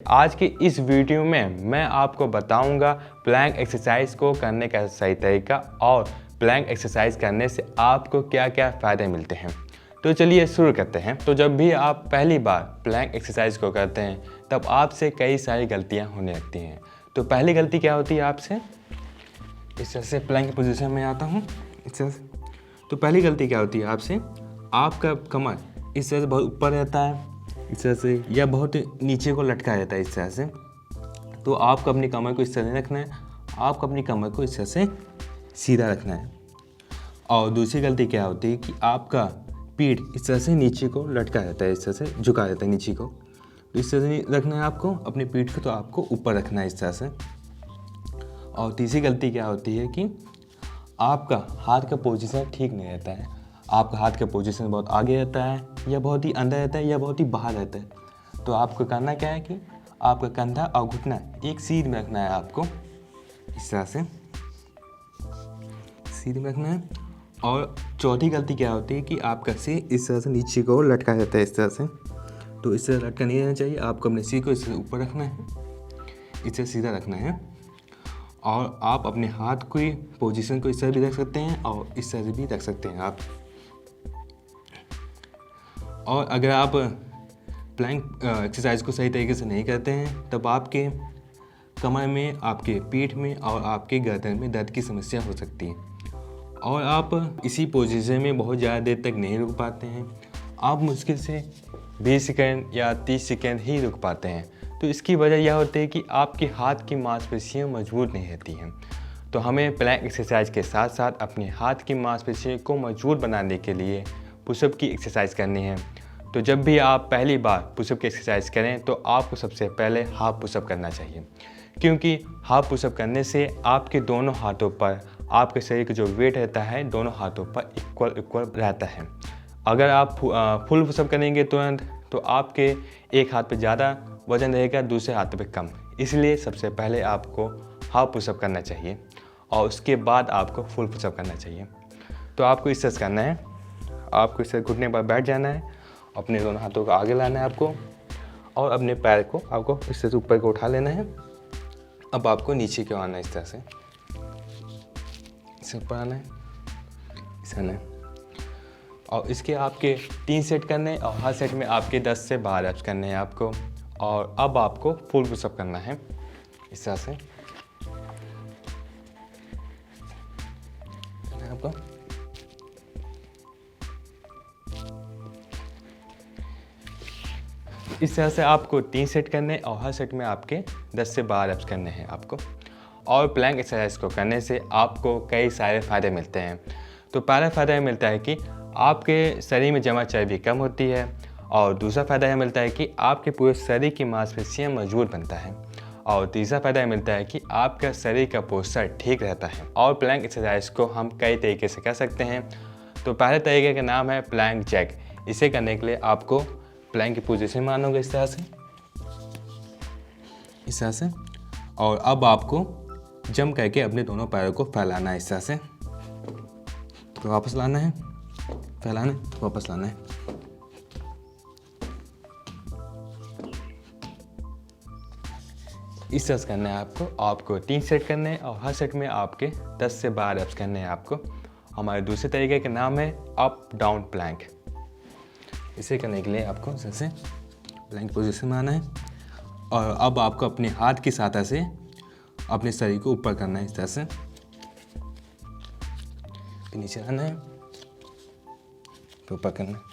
आज की इस वीडियो में मैं आपको बताऊंगा प्लैंक एक्सरसाइज को करने का सही तरीका और प्लैंक एक्सरसाइज करने से आपको क्या क्या फ़ायदे मिलते हैं। तो चलिए शुरू करते हैं। तो जब भी आप पहली बार प्लैंक एक्सरसाइज को करते हैं तब आपसे कई सारी गलतियां होने लगती हैं। तो पहली गलती क्या होती है आपसे, इस तरह से प्लैंक पोजीशन में आता हूँ इस तरह से। तो पहली गलती क्या होती है आपसे, आपका कमर इस तरह से बहुत ऊपर रहता है इस तरह से, या बहुत नीचे को लटका रहता है इस तरह से। तो आपको अपनी कमर को इस तरह से रखना है, आपको अपनी कमर को इस तरह से सीधा रखना है। और दूसरी गलती क्या होती है कि आपका पीठ इस तरह से नीचे को लटका रहता है, इस तरह से झुका रहता है नीचे को। तो इस तरह से रखना है आपको अपने पीठ को, तो आपको ऊपर रखना है इस तरह से। और तीसरी गलती क्या होती है कि आपका हाथ का पोजीशन ठीक नहीं रहता है, आपका हाथ का पोजीशन बहुत आगे रहता है या बहुत ही अंदर रहता है या बहुत ही बाहर रहता है। तो आपको करना क्या है कि आपका कंधा और घुटना एक सीध में रखना है, आपको इस तरह से सीध में रखना है। और चौथी गलती क्या होती है कि आपका सिर इस तरह से नीचे को लटका रहता है इस तरह से। तो इस तरह लटका नहीं रहना चाहिए, आपको अपने सिर को इस तरह ऊपर रखना है, इस तरह सीधा रखना है। और आप अपने हाथ की पोजीशन को इस तरह भी रख सकते हैं और इस तरह से भी रख सकते हैं आप। और अगर आप प्लैंक एक्सरसाइज को सही तरीके से नहीं करते हैं तब आपके कमर में, आपके पीठ में और आपके गर्दन में दर्द की समस्या हो सकती है और आप इसी पोजीशन में बहुत ज़्यादा देर तक नहीं रुक पाते हैं। आप मुश्किल से 20 सेकंड या 30 सेकंड ही रुक पाते हैं। तो इसकी वजह यह होती है कि आपके हाथ की मांसपेशियां मजबूत नहीं रहती हैं। तो हमें प्लैंक एक्सरसाइज के साथ साथ अपने हाथ की मांसपेशियों को मजबूत बनाने के लिए पुशअप की एक्सरसाइज करनी है। तो जब भी आप पहली बार पुशअप की एक्सरसाइज करें तो आपको सबसे पहले हाफ पुशअप करना चाहिए, क्योंकि हाफ पुशअप करने से आपके दोनों हाथों पर आपके शरीर का जो वेट रहता है दोनों हाथों पर इक्वल रहता है। अगर आप फुल पुशअप करेंगे तुरंत तो आपके एक हाथ पे ज़्यादा वजन रहेगा, दूसरे हाथ पे कम। इसलिए सबसे पहले आपको हाफ पुशअप करना चाहिए और उसके बाद आपको फुल पुशअप करना चाहिए। तो आपको इस तरह से करना है, आपको इस तरह घुटने पर बैठ जाना है, अपने दोनों हाथों को आगे लाना है आपको और अपने पैर को आपको इस तरह से ऊपर को उठा लेना है। अब आपको नीचे क्यों आना है, इस तरह से इस ऊपर आना है, इस आना है। और इसके आपके 3 सेट करने हैं और हर सेट में आपके 10 से 12 रेप्स करने हैं आपको। और अब आपको फुल पुशअप करना है इस तरह से आपको। इस तरह से आपको 3 सेट करने और हर सेट में आपके 10 से 12 रेप्स करने हैं आपको। और प्लैंक एक्सरसाइज को करने से आपको कई सारे फ़ायदे मिलते हैं। तो पहला फ़ायदा यह मिलता है कि आपके शरीर में जमा चर्बी कम होती है और दूसरा फ़ायदा यह मिलता है कि आपके पूरे शरीर की मांसपेशियां मजबूत बनता है और तीसरा फ़ायदा यह मिलता है कि आपका शरीर का पोस्चर ठीक रहता है। और प्लैंक एक्सरसाइज को हम कई तरीके से कर सकते हैं। तो पहले तरीके का नाम है प्लैंक जैक। इसे करने के लिए आपको प्लैंक की पोजीशन में आना होगा इस तरह से, इस तरह से। और अब आपको जंप करके अपने दोनों पैरों को फैलाना है इस तरह से। तो वापस लाना है, फैलाना है, वापस लाना है। इस तरह से करना है आपको 3 सेट करने हैं और हर सेट में आपके 10 से 12 रेप्स करने हैं आपको। हमारे दूसरे तरीके का नाम है अप डाउन प्लैंक। इसे करने के लिए आपको इस तरह से प्लैंक पोजीशन में आना है और अब आपको अपने हाथ की सहायता से अपने शरीर को ऊपर करना है इस तरह से, नीचे आना है, तो ऊपर करना है,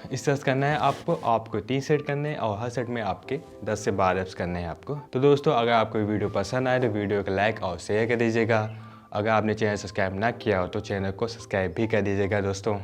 इस तरह से करना है आपको 3 सेट करने हैं और हर सेट में आपके 10 से 12 रेप्स करने हैं आपको। तो दोस्तों, अगर आपको वीडियो पसंद आए तो वीडियो को लाइक और शेयर कर दीजिएगा। अगर आपने चैनल सब्सक्राइब ना किया हो तो चैनल को सब्सक्राइब भी कर दीजिएगा दोस्तों।